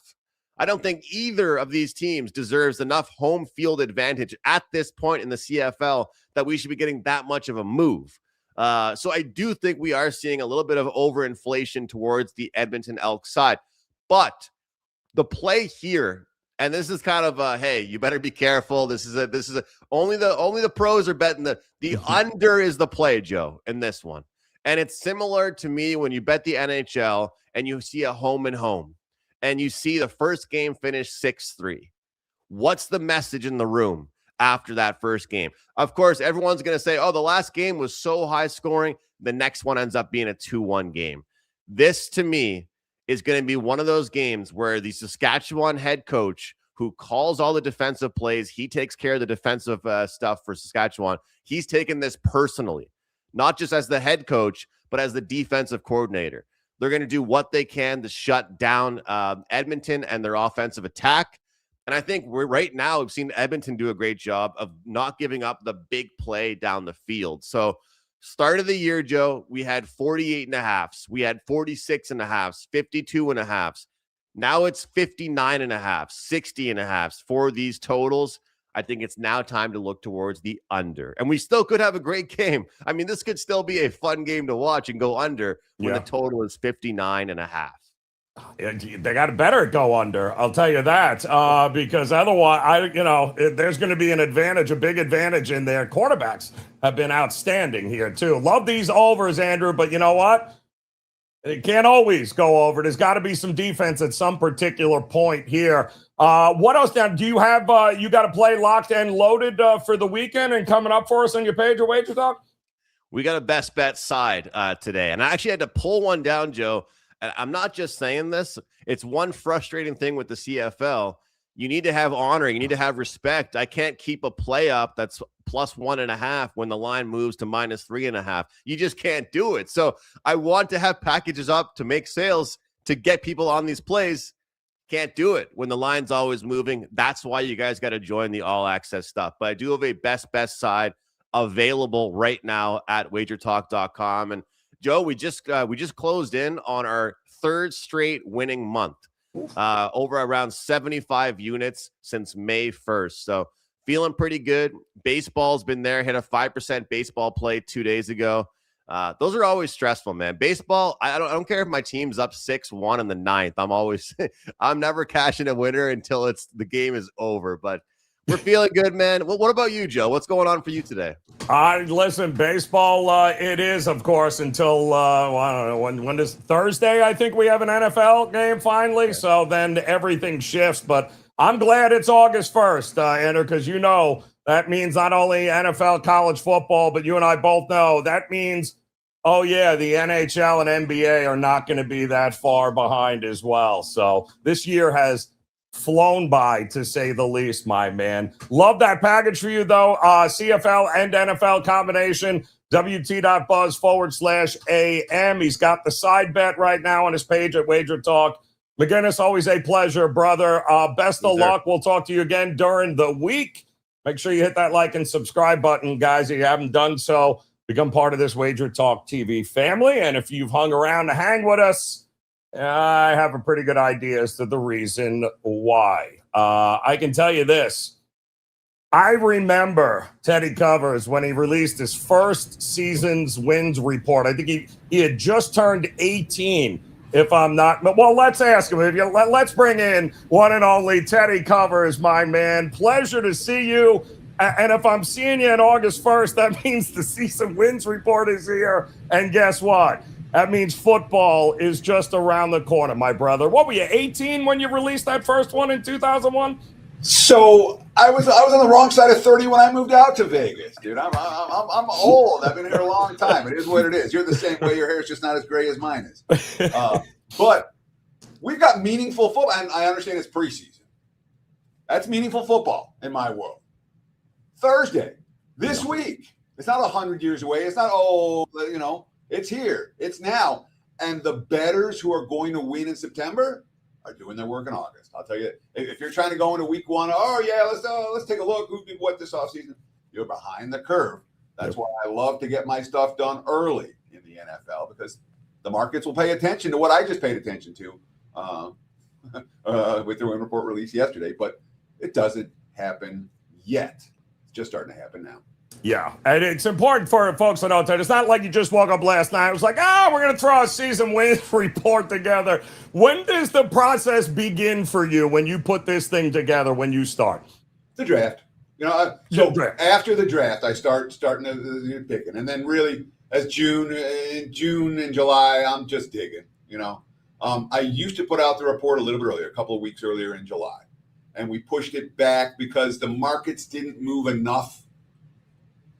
I don't think either of these teams deserves enough home field advantage at this point in the CFL that we should be getting that much of a move. So I do think we are seeing a little bit of overinflation towards the Edmonton Elks side. But the play here, and this is kind of hey, you better be careful. Only the pros are betting the under is the play, Joe, in this one. And it's similar to me when you bet the NHL and you see a home and home and you see the first game finish 6-3. What's the message in the room after that first game? Of course, everyone's going to say, oh, the last game was so high scoring. The next one ends up being a 2-1 game. This, to me, is going to be one of those games where the Saskatchewan head coach who calls all the defensive plays, he takes care of the defensive stuff for Saskatchewan. He's taken this personally, not just as the head coach, but as the defensive coordinator. They're going to do what they can to shut down Edmonton and their offensive attack. And I think right now we've seen Edmonton do a great job of not giving up the big play down the field. So start of the year, Joe, we had 48.5s. We had 46.5s, 52.5s. Now it's 59.5, 60.5 for these totals. I think it's now time to look towards the under. And we still could have a great game. I mean, this could still be a fun game to watch and go under when the total is 59.5. They got to better go under. I'll tell you that, because otherwise, there's going to be a big advantage in there. Quarterbacks have been outstanding here too. Love these overs, Andrew, but you know what? It can't always go over. There's got to be some defense at some particular point here. What else now? Do you have you got to play locked and loaded for the weekend and coming up for us on your page of WagerTalk? We got a best bet side today, and I actually had to pull one down, Joe. And I'm not just saying this. It's one frustrating thing with the CFL. You need to have honor. You need to have respect. I can't keep a play up that's +1.5 when the line moves to -3.5. You just can't do it. So I want to have packages up to make sales to get people on these plays. Can't do it when the line's always moving. That's why you guys got to join the all access stuff. But I do have a best side available right now at wagertalk.com. And Joe, we just closed in on our third straight winning month, over around 75 units since May 1st. So feeling pretty good. Baseball's been there, hit a 5% baseball play 2 days ago. Those are always stressful, man. Baseball, I don't care if my team's up 6-1 in the ninth. I'm never cashing a winner until the game is over. But we're feeling good, man. Well, what about you, Joe? What's going on for you today? Listen, baseball, it is, of course, until, I don't know, when is Thursday? I think we have an NFL game finally. So then everything shifts. But I'm glad it's August 1st, Andrew, because that means not only NFL, college football, but you and I both know that means, the NHL and NBA are not going to be that far behind as well. So this year has flown by, to say the least, my man. Love that package for you, though. CFL and NFL combination, WT.buzz/AM. He's got the side bet right now on his page at WagerTalk. McInnis, always a pleasure, brother. Best of luck. We'll talk to you again during the week. Make sure you hit that like and subscribe button, guys, if you haven't done so. Become part of this WagerTalk TV family. And if you've hung around to hang with us, I have a pretty good idea as to the reason why. I can tell you this. I remember Teddy Covers when he released his first season's wins report. I think he had just turned 18, if I'm not. Well, let's ask him. Let's bring in one and only Teddy Covers, my man. Pleasure to see you. And if I'm seeing you on August 1st, that means the season wins report is here. And guess what? That means football is just around the corner, my brother. What were you, 18 when you released that first one in 2001? So I was on the wrong side of 30 when I moved out to Vegas, dude. I'm old. I've been here a long time. It is what it is. You're the same way. Your hair is just not as gray as mine is. But we've got meaningful football, and I understand it's preseason. That's meaningful football in my world. Thursday, this week. It's not 100 years away. It's not, it's here. It's now. And the bettors who are going to win in September are doing their work in August. I'll tell you, if you're trying to go into week one, let's take a look who did what this offseason. You're behind the curve. That's why I love to get my stuff done early in the NFL, because the markets will pay attention to what I just paid attention to with the win report release yesterday, but it doesn't happen yet. It's just starting to happen now. Yeah, and it's important for folks to know that it's not like you just woke up last night. It was like, we're going to throw a season wins report together. When does the process begin for you when you put this thing together, when you start? The draft. After the draft, I starting to picking. And then really, as June and July, I'm just digging, I used to put out the report a little bit earlier, a couple of weeks earlier in July. And we pushed it back because the markets didn't move enough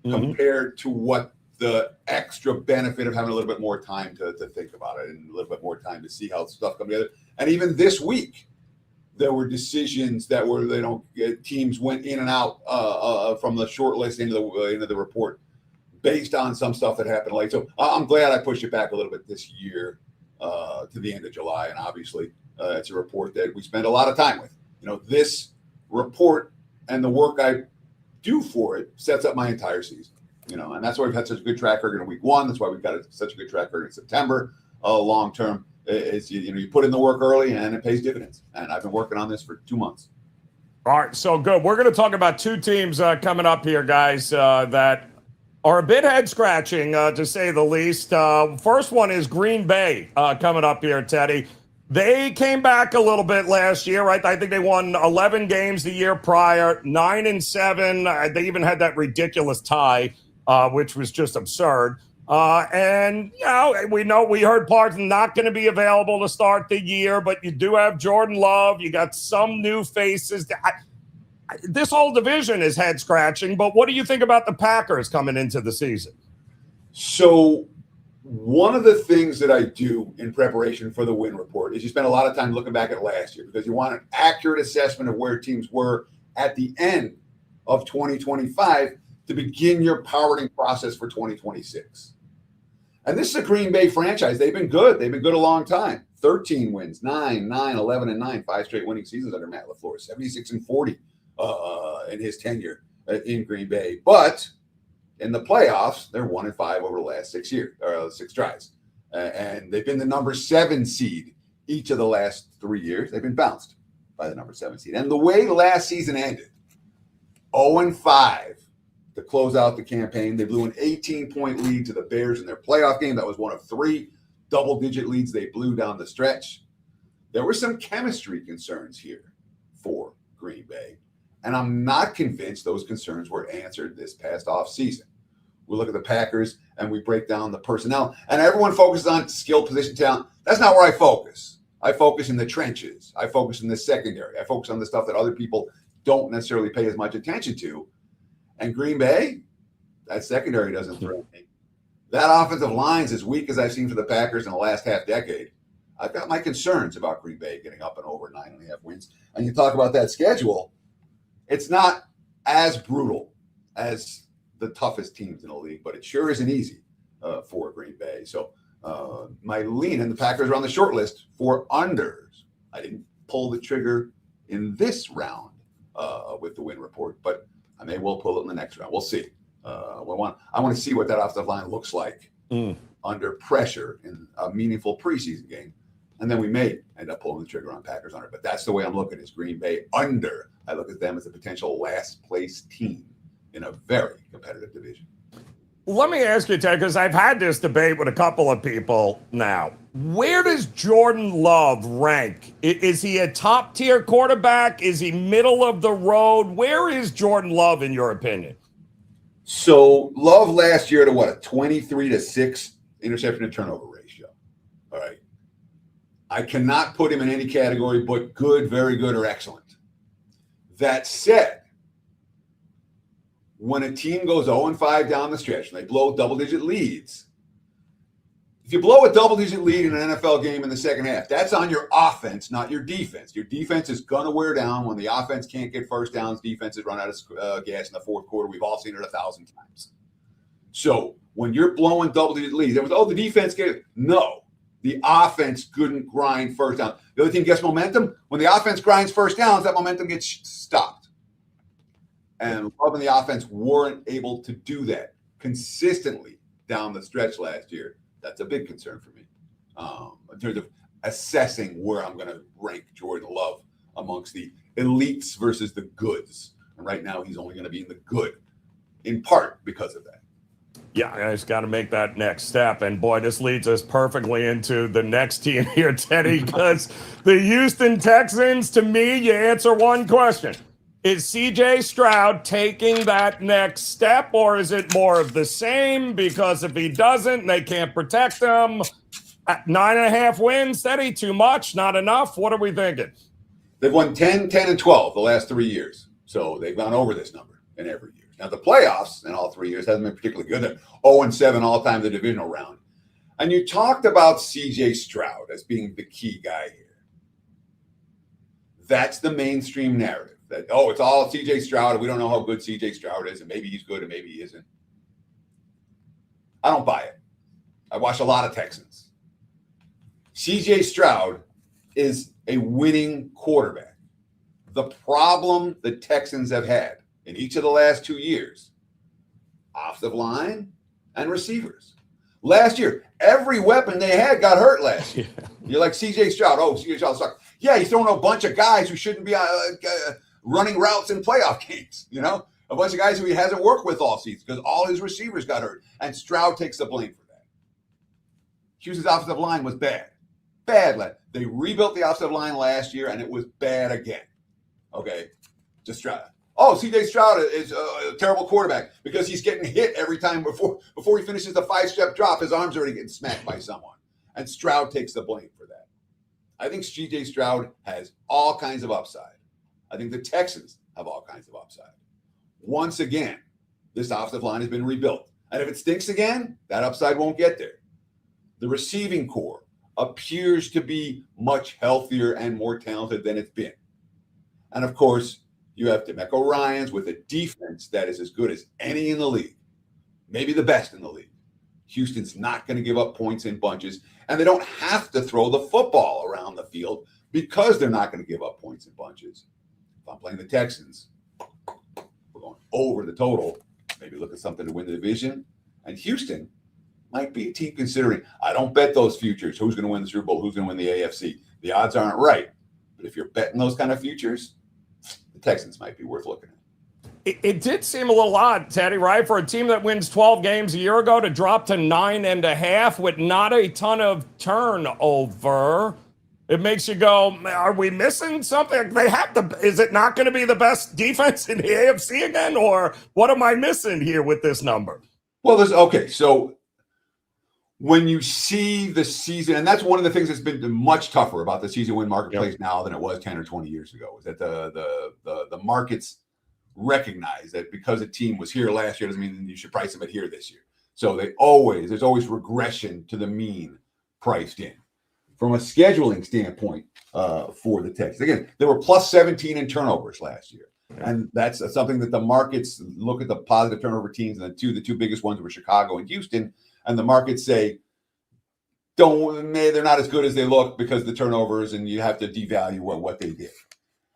compared to what the extra benefit of having a little bit more time to think about it and a little bit more time to see how stuff come together. And even this week, there were decisions that were, teams went in and out from the short list into the report based on some stuff that happened late. So I'm glad I pushed it back a little bit this year to the end of July. And obviously, it's a report that we spend a lot of time with. This report and the work I do for it sets up my entire season, and that's why we've had such a good track record in week one. That's why we've got such a good track record in September. Long term, is you put in the work early and it pays dividends. And I've been working on this for 2 months. All right, so good. We're going to talk about two teams coming up here, guys, that are a bit head scratching to say the least. First one is Green Bay coming up here, Teddy. They came back a little bit last year, right? I think they won 11 games the year prior, 9-7. They even had that ridiculous tie, which was just absurd. And, we heard Parton not going to be available to start the year, but you do have Jordan Love. You got some new faces. This whole division is head scratching, but what do you think about the Packers coming into the season? So, one of the things that I do in preparation for the win report is you spend a lot of time looking back at last year because you want an accurate assessment of where teams were at the end of 2025 to begin your powering process for 2026. And this is a Green Bay franchise. They've been good. They've been good a long time. 13 wins, 9, 11-9, 5 straight winning seasons under Matt LaFleur, 76-40 in his tenure in Green Bay. But in the playoffs, they're 1-5 over the last 6 years, or 6 tries. And they've been the number 7 seed each of the last 3 years. They've been bounced by the number 7 seed. And the way last season ended, 0-5 to close out the campaign. They blew an 18-point lead to the Bears in their playoff game. That was one of 3 double-digit leads they blew down the stretch. There were some chemistry concerns here for Green Bay. And I'm not convinced those concerns were answered this past offseason. We look at the Packers and we break down the personnel, and everyone focuses on skill position talent. That's not where I focus. I focus in the trenches. I focus in the secondary. I focus on the stuff that other people don't necessarily pay as much attention to. And Green Bay, that secondary doesn't threaten me. That offensive line's as weak as I've seen for the Packers in the last half decade. I've got my concerns about Green Bay getting up and over 9.5 wins. And you talk about that schedule. It's not as brutal as the toughest teams in the league, but it sure isn't easy for Green Bay. So my lean, and the Packers are on the short list for unders. I didn't pull the trigger in this round with the win report, but I may well pull it in the next round. We'll see. I want to see what that offensive line looks like under pressure in a meaningful preseason game. And then we may end up pulling the trigger on Packers under. But that's the way I'm looking, is Green Bay under. I look at them as a potential last place team in a very competitive division. Let me ask you, Ted, because I've had this debate with a couple of people now. Where does Jordan Love rank? Is he a top-tier quarterback? Is he middle of the road? Where is Jordan Love, in your opinion? So Love last year at a 23-6 interception to turnover ratio. All right. I cannot put him in any category but good, very good, or excellent. That said, when a team goes 0-5 down the stretch and they blow double-digit leads, if you blow a double-digit lead in an NFL game in the second half, that's on your offense, not your defense. Your defense is going to wear down when the offense can't get first downs. Defenses run out of gas in the fourth quarter. We've all seen it 1,000 times. So when you're blowing double-digit leads, the defense get it. No. The offense couldn't grind first down. The other team gets momentum. When the offense grinds first downs, that momentum gets stopped. And Love and the offense weren't able to do that consistently down the stretch last year. That's a big concern for me in terms of assessing where I'm going to rank Jordan Love amongst the elites versus the goods. And right now, he's only going to be in the good, in part because of that. Yeah, I just got to make that next step. And boy, this leads us perfectly into the next team here, Teddy, because the Houston Texans, to me, you answer one question. Is CJ Stroud taking that next step, or is it more of the same? Because if he doesn't, they can't protect him. At 9.5 wins, Teddy, too much, not enough? What are we thinking? They've won 10, 10, and 12 the last 3 years. So they've gone over this number in every year. Now, the playoffs in all 3 years hasn't been particularly good. They're 0-7 all-time the divisional round. And you talked about C.J. Stroud as being the key guy here. That's the mainstream narrative. That, it's all C.J. Stroud, and we don't know how good C.J. Stroud is, and maybe he's good and maybe he isn't. I don't buy it. I watch a lot of Texans. C.J. Stroud is a winning quarterback. The problem the Texans have had in each of the last 2 years, offensive line and receivers. Last year, every weapon they had got hurt last year. You're like, C.J. Stroud, C.J. Stroud sucks. Yeah, he's throwing a bunch of guys who shouldn't be running routes in playoff games, a bunch of guys who he hasn't worked with all season because all his receivers got hurt, and Stroud takes the blame for that. Houston's offensive line was bad. They rebuilt the offensive line last year, and it was bad again. Okay, just Stroud. C.J. Stroud is a terrible quarterback because he's getting hit every time before he finishes the 5-step drop. His arm's already getting smacked by someone, and Stroud takes the blame for that. I think C.J. Stroud has all kinds of upside. I think the Texans have all kinds of upside. Once again, this offensive line has been rebuilt, and if it stinks again, that upside won't get there. The receiving core appears to be much healthier and more talented than it's been. And of course, you have DeMeco Ryans with a defense that is as good as any in the league, maybe the best in the league. Houston's not going to give up points in bunches, and they don't have to throw the football around the field because they're not going to give up points in bunches. If I'm playing the Texans, we're going over the total, maybe look at something to win the division. And Houston might be a team considering. I don't bet those futures. Who's going to win the Super Bowl? Who's going to win the AFC? The odds aren't right. But if you're betting those kind of futures, the Texans might be worth looking at. It did seem a little odd, Teddy, right? For a team that wins 12 games a year ago to drop to 9.5 with not a ton of turnover. It makes you go, are we missing something? They have to. Is it not going to be the best defense in the AFC again? Or what am I missing here with this number? Well, so when you see the season, and that's one of the things that's been much tougher about the season win marketplace now than it was 10 or 20 years ago, is that the markets recognize that because a team was here last year doesn't mean you should price them at here this year. So there's always regression to the mean priced in. From a scheduling standpoint for the Texans, again, they were plus 17 in turnovers last year. And that's something that the markets look at the positive turnover teams, and the two biggest ones were Chicago and Houston. And the markets say, they're not as good as they look because of the turnovers, and you have to devalue what they did.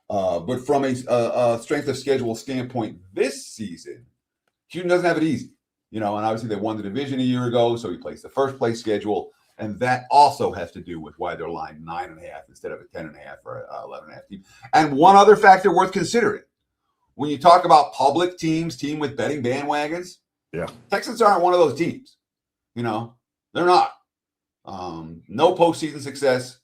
But from a strength of schedule standpoint this season, Houston doesn't have it easy. And obviously they won the division a year ago, so he plays the first place schedule. And that also has to do with why they're lined 9.5 instead of a 10.5 or 11.5 team. And one other factor worth considering, when you talk about public team with betting bandwagons, Texans aren't one of those teams. They're not. No postseason success,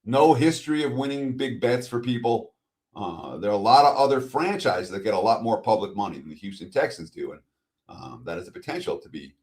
no history of winning big bets for people. There are a lot of other franchises that get a lot more public money than the Houston Texans do, and that has the potential to be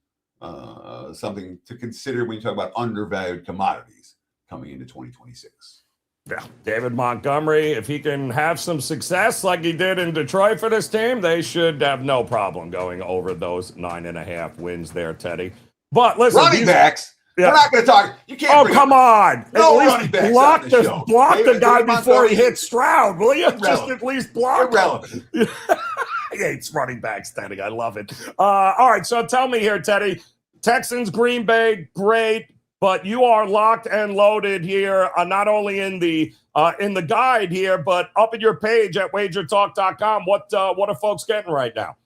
something to consider when you talk about undervalued commodities coming into 2026. Yeah, David Montgomery, if he can have some success like he did in Detroit for this team, they should have no problem going over those 9.5 wins there, Teddy. But listen, running backs. Yeah. We're not going to talk. You can't. Oh, come on! No at running backs block on the show. Block the guy before he hits Stroud, will you? Irrelevant. Just at least block. Irrelevant. He hates running backs, Teddy. I love it. All right, so tell me here, Teddy. Texans, Green Bay, great, but you are locked and loaded here, not only in the guide here, but up at your page at WagerTalk.com. What are folks getting right now?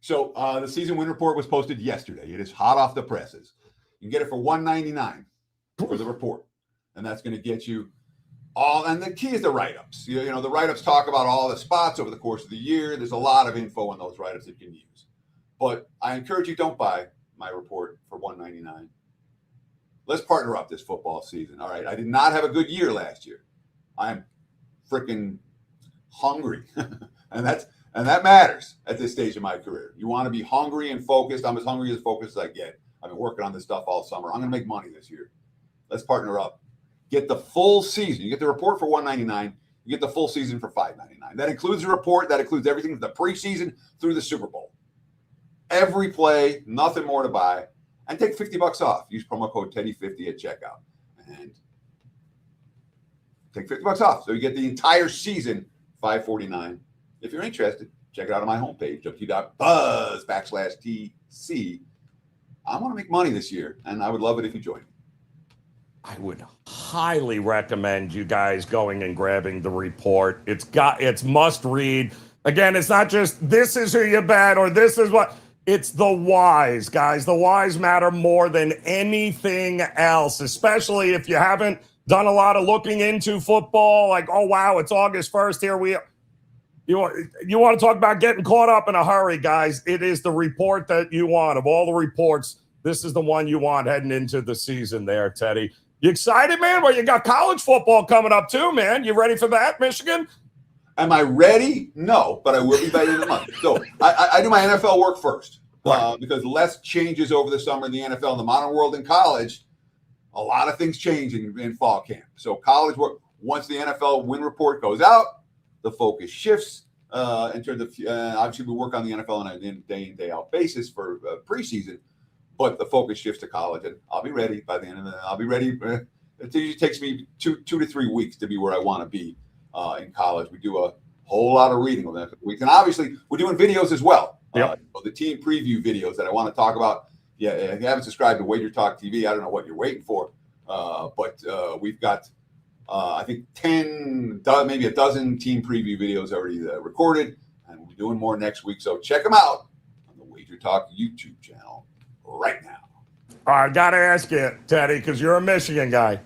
So the season win report was posted yesterday. It is hot off the presses. You can get it for $199 for the report. And that's going to get you all. And the key is the write-ups. You know, the write-ups talk about all the spots over the course of the year. There's a lot of info in those write-ups that you can use. But I encourage you, don't buy my report for $1.99. Let's partner up this football season. All right. I did not have a good year last year. I'm freaking hungry. and that matters at this stage of my career. You want to be hungry and focused. I'm as hungry as focused as I get. I've been working on this stuff all summer. I'm going to make money this year. Let's partner up. Get the full season. You get the report for $1.99. You get the full season for $5.99. That includes the report. That includes everything from the preseason through the Super Bowl. Every play, nothing more to buy. And take $50 off. Use promo code Teddy50 at checkout. And take $50 off. So you get the entire season, $5.49. If you're interested, check it out on my homepage, www.buzz.com/TC. I want to make money this year, and I would love it if you join me. I would highly recommend you guys going and grabbing the report. It's must read. Again, it's not just this is who you bet or this is what. It's the whys, guys. The whys matter more than anything else, especially if you haven't done a lot of looking into football. Like, oh, wow, it's August 1st. Here we are. You want to talk about getting caught up in a hurry, guys. It is the report that you want. Of all the reports, this is the one you want heading into the season there, Teddy. You excited, man? Well, you got college football coming up too, man. You ready for that, Michigan? Am I ready? No, but I will be by the end of the month. So I do my NFL work first because less changes over the summer in the NFL. In the modern world in college, a lot of things change in fall camp. So college work, once the NFL win report goes out, the focus shifts in terms of obviously we work on the NFL on a day in, day out basis for preseason, but the focus shifts to college, and I'll be ready by the end of the. I'll be ready. It usually takes me two to 3 weeks to be where I want to be in college. We do a whole lot of reading over the next week, and obviously we're doing videos as well. Yep. The team preview videos that I want to talk about. Yeah, if you haven't subscribed to WagerTalk TV, I don't know what you're waiting for, but we've got. I think 10, maybe a dozen team preview videos already recorded, and we'll be doing more next week. So check them out on the WagerTalk YouTube channel right now. All right, got to ask you, Teddy, because you're a Michigan guy.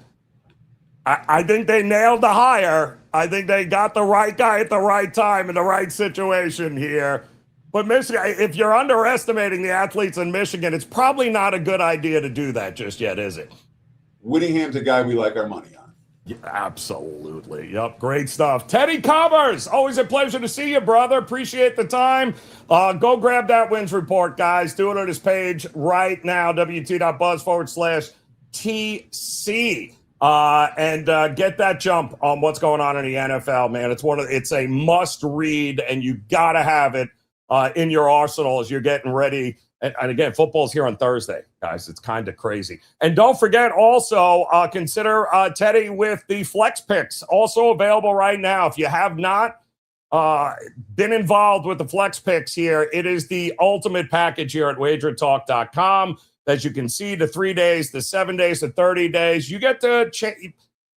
I think they nailed the hire. I think they got the right guy at the right time in the right situation here. But Michigan, if you're underestimating the athletes in Michigan, it's probably not a good idea to do that just yet, is it? Whittingham's a guy we like our money on. Yeah, absolutely. Yep. Great stuff. Teddy Covers, always a pleasure to see you, brother. Appreciate the time. Go grab that wins report, guys. Do it on his page right now, wt.buzz/TC. And get that jump on what's going on in the NFL, man. It's a must read, and you got to have it in your arsenal as you're getting ready. And again, football's here on Thursday, guys. It's kind of crazy. And don't forget also, consider Teddy with the Flex Picks, also available right now. If you have not been involved with the Flex Picks here, it is the ultimate package here at WagerTalk.com. As you can see, the 3 days, the 7 days, the 30 days. You get to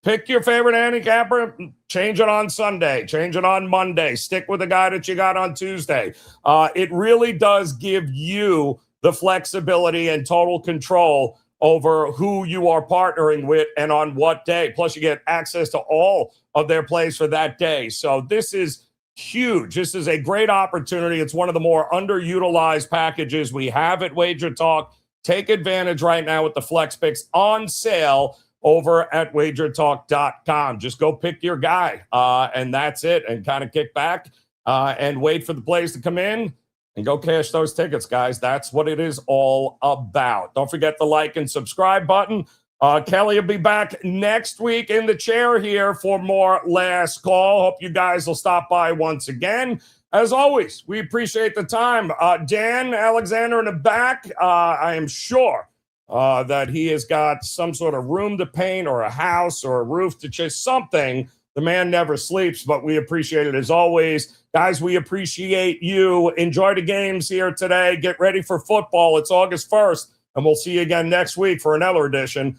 pick your favorite handicapper, change it on Sunday, change it on Monday, stick with the guy that you got on Tuesday. It really does give you the flexibility and total control over who you are partnering with and on what day. Plus, you get access to all of their plays for that day. So this is huge. This is a great opportunity. It's one of the more underutilized packages we have at Wager Talk. Take advantage right now with the Flex Picks on sale over at WagerTalk.com. Just go pick your guy, and that's it, and kind of kick back and wait for the plays to come in and go cash those tickets, guys. That's what it is all about. Don't forget the like and subscribe button. Kelly will be back next week in the chair here for more Last Call. Hope you guys will stop by once again. As always, we appreciate the time. Dan Alexander in the back, I am sure that he has got some sort of room to paint or a house or a roof to chase something. The man never sleeps, but we appreciate it as always. Guys, we appreciate you. Enjoy the games here today. Get ready for football. It's August 1st, and we'll see you again next week for another edition